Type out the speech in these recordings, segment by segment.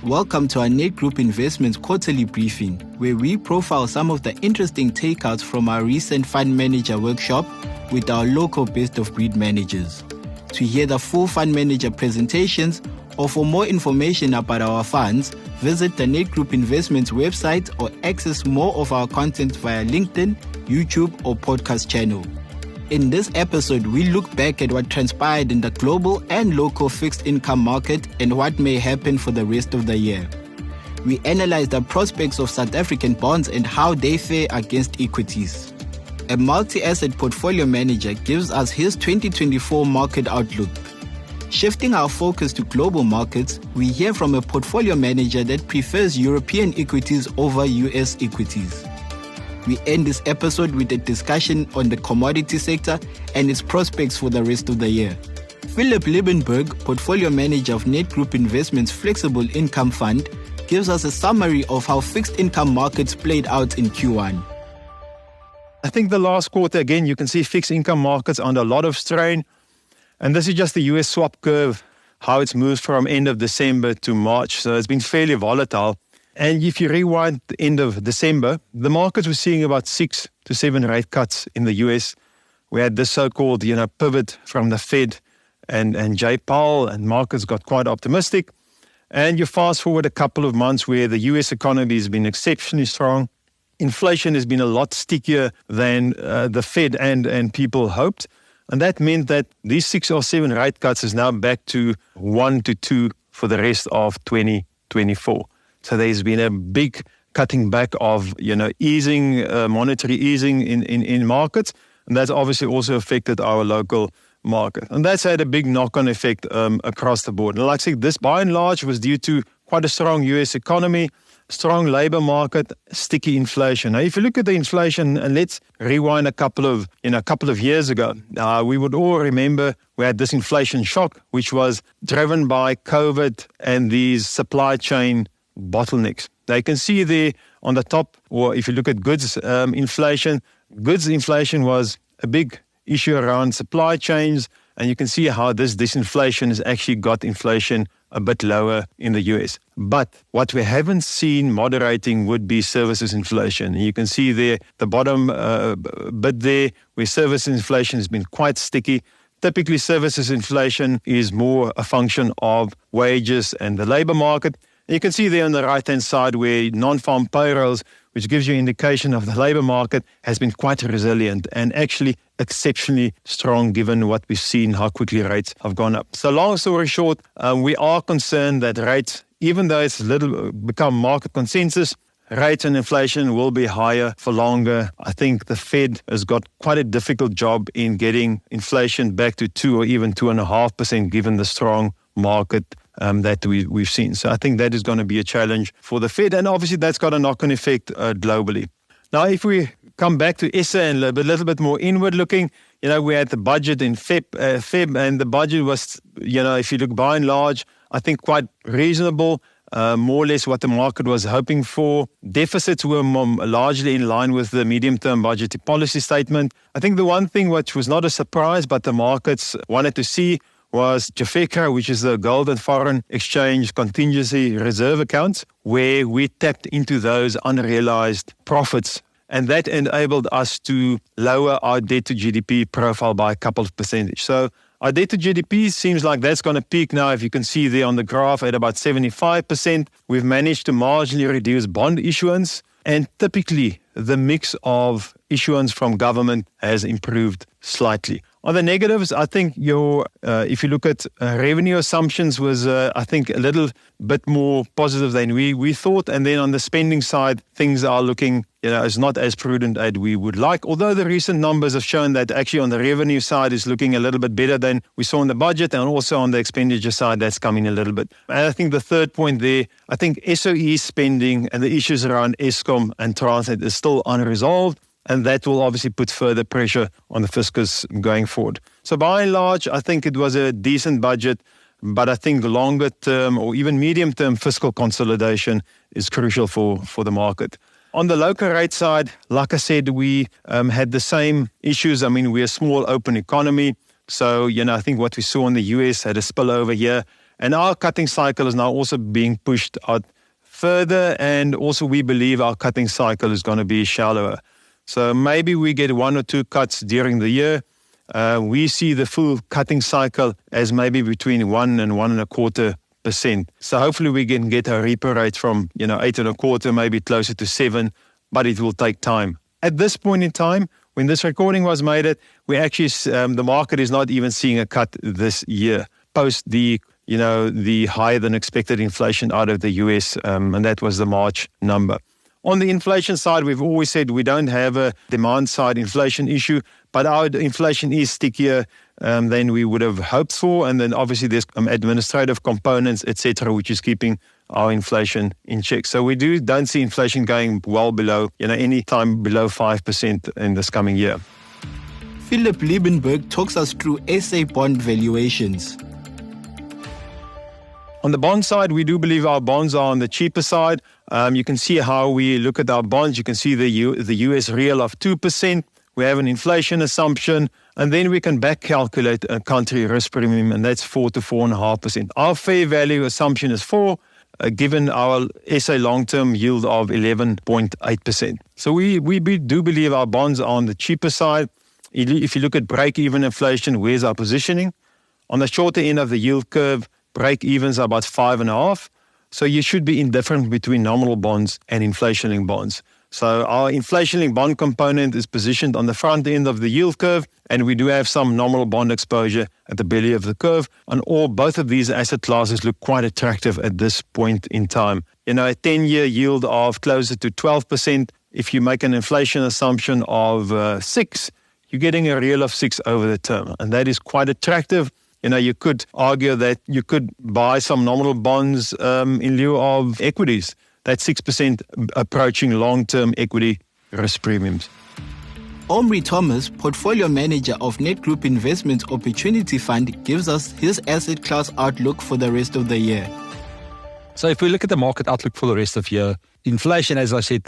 Welcome to our Net Group Investments quarterly briefing, where we profile some of the interesting takeouts from our recent fund manager workshop with our local best-of-breed managers. To hear the full fund manager presentations or for more information about our funds, visit the Net Group Investments website or access more of our content via LinkedIn, YouTube or podcast channel. In this episode, we look back at what transpired in the global and local fixed income market and what may happen for the rest of the year. We analyze the prospects of South African bonds and how they fare against equities. A multi-asset portfolio manager gives us his 2024 market outlook. Shifting our focus to global markets, we hear from a portfolio manager that prefers European equities over US equities. We end this episode with a discussion on the commodity sector and its prospects for the rest of the year. Philip Liebenberg, portfolio manager of Net Group Investments Flexible Income Fund, gives us a summary of how fixed income markets played out in Q1. I think the last quarter, again, you can see fixed income markets under a lot of strain. And this is just the US swap curve, how it's moved from end of December to March. So it's been fairly volatile. And if you rewind the end of December, the markets were seeing about 6 to 7 rate cuts in the US. We had this so-called, pivot from the Fed and Jay Powell, and markets got quite optimistic. And you fast forward a couple of months where the US economy has been exceptionally strong. Inflation has been a lot stickier than the Fed and people hoped. And that meant that these 6 or 7 rate cuts is now back to 1 to 2 for the rest of 2024. So there's been a big cutting back of, easing, monetary easing in markets. And that's obviously also affected our local market. And that's had a big knock-on effect across the board. And like I said, this by and large was due to quite a strong US economy, strong labor market, sticky inflation. Now, if you look at the inflation, and let's rewind a couple of years ago, we would all remember we had this inflation shock, which was driven by COVID and these supply chain bottlenecks. Now you can see there on the top, or if you look at goods inflation was a big issue around supply chains, and you can see how this disinflation has actually got inflation a bit lower in the US. But what we haven't seen moderating would be services inflation. And you can see there the bottom bit there where services inflation has been quite sticky. Typically services inflation is more a function of wages and the labor market. You can see there on the right-hand side where non-farm payrolls, which gives you an indication of the labor market, has been quite resilient and actually exceptionally strong given what we've seen, how quickly rates have gone up. So long story short, we are concerned that rates, even though it's become market consensus, rates and inflation will be higher for longer. I think the Fed has got quite a difficult job in getting inflation back to 2 or even 2.5% given the strong market that we've seen. So I think that is going to be a challenge for the Fed, and obviously that's got a knock-on effect globally. Now, if we come back to SA and a little bit more inward looking, we had the budget in Feb, and the budget was, if you look by and large, I think quite reasonable, more or less what the market was hoping for. Deficits were largely in line with the medium-term budgetary policy statement. I think the one thing which was not a surprise, but the markets wanted to see was JAFECA, which is the Gold and Foreign Exchange Contingency Reserve accounts, where we tapped into those unrealized profits. And that enabled us to lower our debt to GDP profile by a couple of percentage. So our debt to GDP seems like that's going to peak now, if you can see there on the graph, at about 75%. We've managed to marginally reduce bond issuance, and typically the mix of issuance from government has improved slightly. On the negatives, I think if you look at revenue assumptions was, I think, a little bit more positive than we thought. And then on the spending side, things are looking, is not as prudent as we would like. Although the recent numbers have shown that actually on the revenue side is looking a little bit better than we saw in the budget, and also on the expenditure side, that's coming a little bit. And I think the third point there, I think SOE spending and the issues around Eskom and Transnet is still unresolved. And that will obviously put further pressure on the fiscus going forward. So by and large, I think it was a decent budget, but I think longer term or even medium term fiscal consolidation is crucial for the market. On the local rate side, like I said, we had the same issues. We're a small open economy. So, I think what we saw in the US had a spillover here. And our cutting cycle is now also being pushed out further, and also we believe our cutting cycle is going to be shallower. So maybe we get 1 or 2 cuts during the year. We see the full cutting cycle as maybe between 1 and 1.25%. So hopefully we can get a repo rate from 8.25%, maybe closer to 7%, but it will take time. At this point in time, when this recording was made, we actually the market is not even seeing a cut this year post the higher than expected inflation out of the US, and that was the March number. On the inflation side, we've always said we don't have a demand side inflation issue, but our inflation is stickier than we would have hoped for. And then obviously there's administrative components, etc., which is keeping our inflation in check. So we don't see inflation going well below, any time below 5% in this coming year. Philip Liebenberg talks us through SA bond valuations. On the bond side, we do believe our bonds are on the cheaper side. You can see how we look at our bonds. You can see the US real of 2%. We have an inflation assumption, and then we can back calculate a country risk premium, and that's 4 to 4.5%. Our fair value assumption is 4, given our SA long-term yield of 11.8%. So we do believe our bonds are on the cheaper side. If you look at break-even inflation, where's our positioning? On the shorter end of the yield curve, break-evens are about 5.5. So you should be indifferent between nominal bonds and inflation-linked bonds. So our inflation-linked bond component is positioned on the front end of the yield curve, and we do have some nominal bond exposure at the belly of the curve. And both of these asset classes look quite attractive at this point in time. A 10-year yield of closer to 12%. If you make an inflation assumption of 6, you're getting a real of 6 over the term, and that is quite attractive. You could argue that you could buy some nominal bonds in lieu of equities. That's 6% approaching long-term equity risk premiums. Omri Thomas, portfolio manager of Net Group Investments Opportunity Fund, gives us his asset class outlook for the rest of the year. So if we look at the market outlook for the rest of the year, inflation, as I said,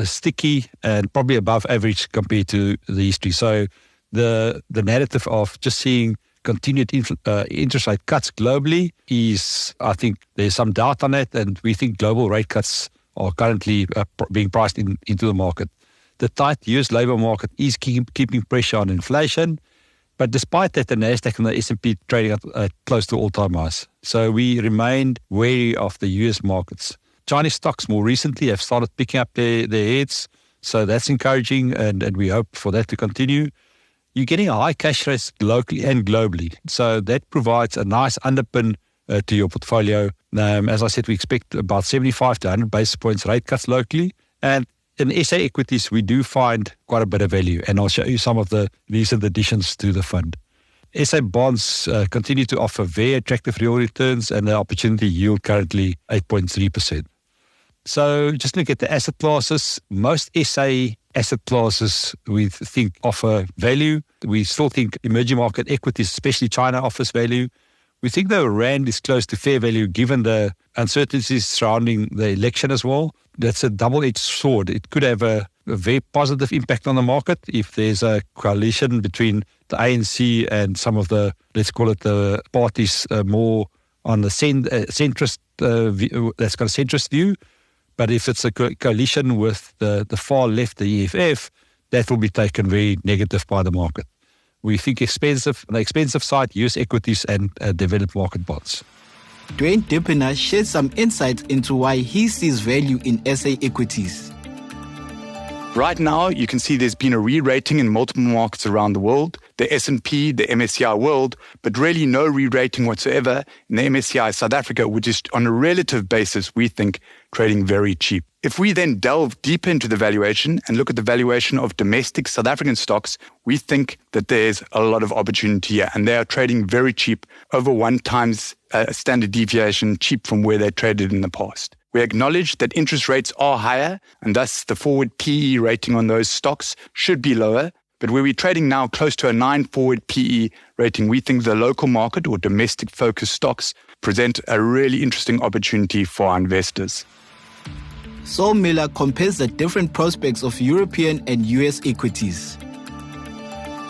sticky and probably above average compared to the history. So the narrative of just seeing continued interest rate cuts globally is, I think there's some doubt on it, and we think global rate cuts are currently being priced into the market. The tight US labour market is keeping pressure on inflation, but despite that, the Nasdaq and the S&P trading at close to all-time highs. So we remained wary of the US markets. Chinese stocks more recently have started picking up their heads, so that's encouraging, and we hope for that to continue. You're getting a high cash rate locally and globally. So that provides a nice underpin to your portfolio. As I said, we expect about 75 to 100 basis points rate cuts locally. And in SA equities, we do find quite a bit of value. And I'll show you some of the recent additions to the fund. SA bonds continue to offer very attractive real returns, and the opportunity yield currently 8.3%. So just look at the asset classes. Most SA asset classes we think offer value. We still think emerging market equities, especially China, offers value. We think the rand is close to fair value given the uncertainties surrounding the election as well. That's a double-edged sword. It could have a very positive impact on the market if there's a coalition between the ANC and some of the, let's call it the parties more on the centrist view, that's got a centrist view. But if it's a coalition with the far left, the EFF, that will be taken very negative by the market. We think on the expensive side, US equities and developed market bonds. Dwayne Dippener shares some insights into why he sees value in SA equities. Right now, you can see there's been a re-rating in multiple markets around the world, the S&P, the MSCI World, but really no re-rating whatsoever in the MSCI South Africa, which is on a relative basis, we think, trading very cheap. If we then delve deeper into the valuation and look at the valuation of domestic South African stocks, we think that there's a lot of opportunity here, and they are trading very cheap, over 1 times standard deviation cheap from where they traded in the past. We acknowledge that interest rates are higher, and thus the forward PE rating on those stocks should be lower. But where we're trading now close to a 9 forward PE rating, we think the local market or domestic-focused stocks present a really interesting opportunity for our investors. Saul Miller compares the different prospects of European and US equities.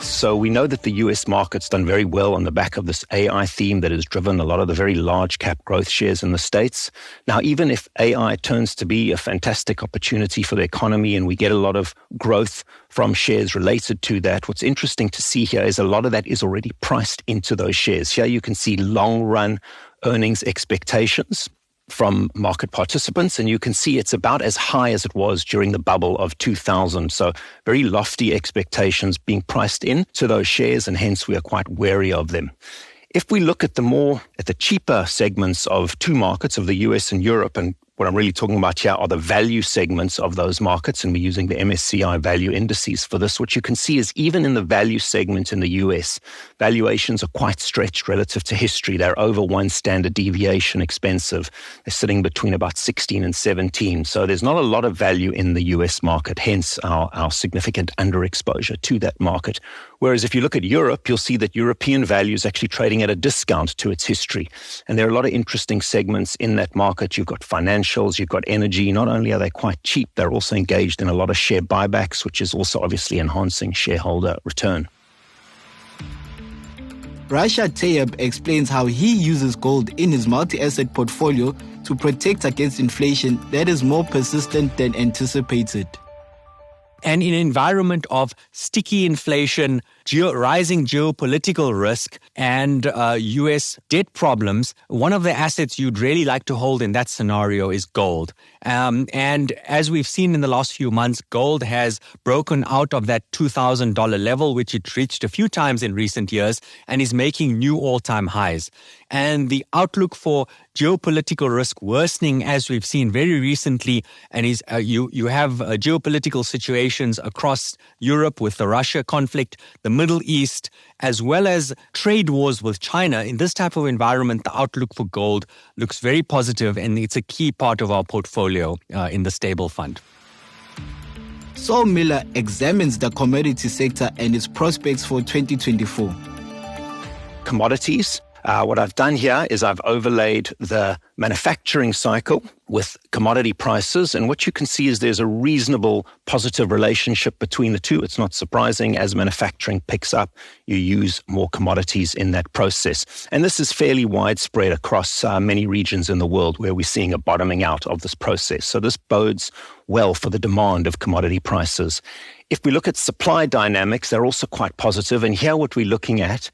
So we know that the US market's done very well on the back of this AI theme that has driven a lot of the very large cap growth shares in the States. Now, even if AI turns to be a fantastic opportunity for the economy and we get a lot of growth from shares related to that, what's interesting to see here is a lot of that is already priced into those shares. Here you can see long run earnings expectations from market participants, and you can see it's about as high as it was during the bubble of 2000. So very lofty expectations being priced in to those shares, and hence we are quite wary of them. If we look at the cheaper segments of two markets, of the US and Europe, and what I'm really talking about here are the value segments of those markets, and we're using the MSCI value indices for this. What you can see is even in the value segment in the US, valuations are quite stretched relative to history. They're over one standard deviation expensive. They're sitting between about 16 and 17. So there's not a lot of value in the US market, hence our significant underexposure to that market. Whereas if you look at Europe, you'll see that European value is actually trading at a discount to its history. And there are a lot of interesting segments in that market. You've got financials, you've got energy. Not only are they quite cheap, they're also engaged in a lot of share buybacks, which is also obviously enhancing shareholder return. Rashad Tayyab explains how he uses gold in his multi-asset portfolio to protect against inflation that is more persistent than anticipated. And in an environment of sticky inflation, rising geopolitical risk, and U.S. debt problems, one of the assets you'd really like to hold in that scenario is gold. And as we've seen in the last few months, gold has broken out of that $2,000 level, which it reached a few times in recent years, and is making new all-time highs. And the outlook for geopolitical risk worsening, as we've seen very recently, and you have geopolitical situations across Europe with the Russia conflict, the Middle East, as well as trade wars with China. In this type of environment, the outlook for gold looks very positive, and it's a key part of our portfolio in the stable fund. Saul Miller examines the commodity sector and its prospects for 2024. Commodities. What I've done here is I've overlaid the manufacturing cycle with commodity prices. And what you can see is there's a reasonable positive relationship between the two. It's not surprising. As manufacturing picks up, you use more commodities in that process. And this is fairly widespread across many regions in the world where we're seeing a bottoming out of this process. So this bodes well for the demand of commodity prices. If we look at supply dynamics, they're also quite positive. And here what we're looking at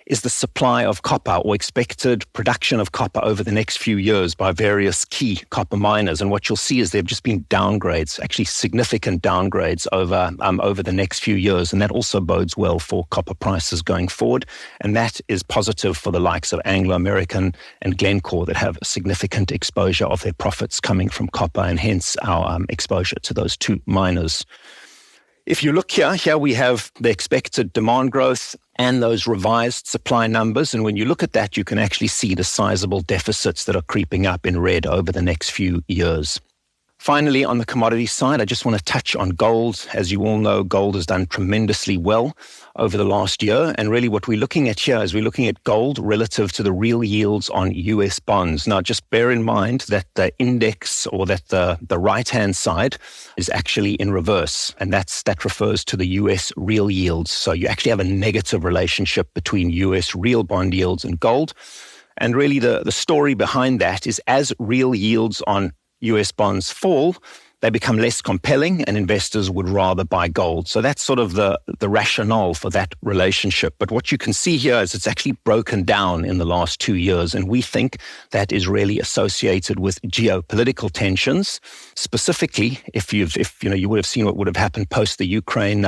is the supply of copper, or expected production of copper over the next few years by various key copper miners. And what you'll see is there have just been downgrades, actually significant downgrades over the next few years. And that also bodes well for copper prices going forward. And that is positive for the likes of Anglo American and Glencore that have a significant exposure of their profits coming from copper, and hence our exposure to those two miners. If you look here we have the expected demand growth and those revised supply numbers. And when you look at that, you can actually see the sizable deficits that are creeping up in red over the next few years. Finally, on the commodity side, I just want to touch on gold. As you all know, gold has done tremendously well over the last year. And really what we're looking at here is we're looking at gold relative to the real yields on US bonds. Now, just bear in mind that the index, or that the right-hand side, is actually in reverse. And that refers to the US real yields. So you actually have a negative relationship between US real bond yields and gold. And really the story behind that is as real yields on US bonds fall, they become less compelling and investors would rather buy gold. So that's sort of the rationale for that relationship. But what you can see here is it's actually broken down in the last 2 years. And we think that is really associated with geopolitical tensions. Specifically, if you would have seen what would have happened post the Ukraine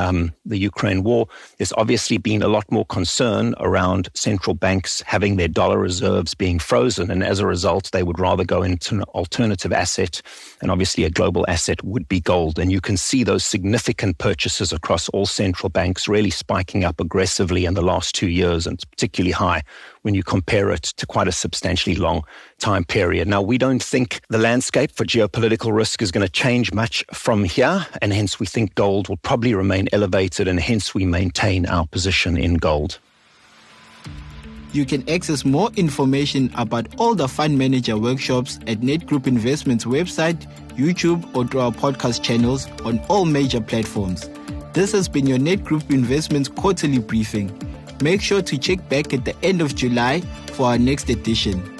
war, there's obviously been a lot more concern around central banks having their dollar reserves being frozen. And as a result, they would rather go into an alternative asset. And obviously a global asset would be gold. And you can see those significant purchases across all central banks really spiking up aggressively in the last 2 years, and it's particularly high when you compare it to quite a substantially long time period. Now, we don't think the landscape for geopolitical risk is going to change much from here, and hence we think gold will probably remain elevated, and hence we maintain our position in gold. You can access more information about all the fund manager workshops at Net Group Investments website, YouTube, or through our podcast channels on all major platforms. This has been your Net Group Investments quarterly briefing. Make sure to check back at the end of July for our next edition.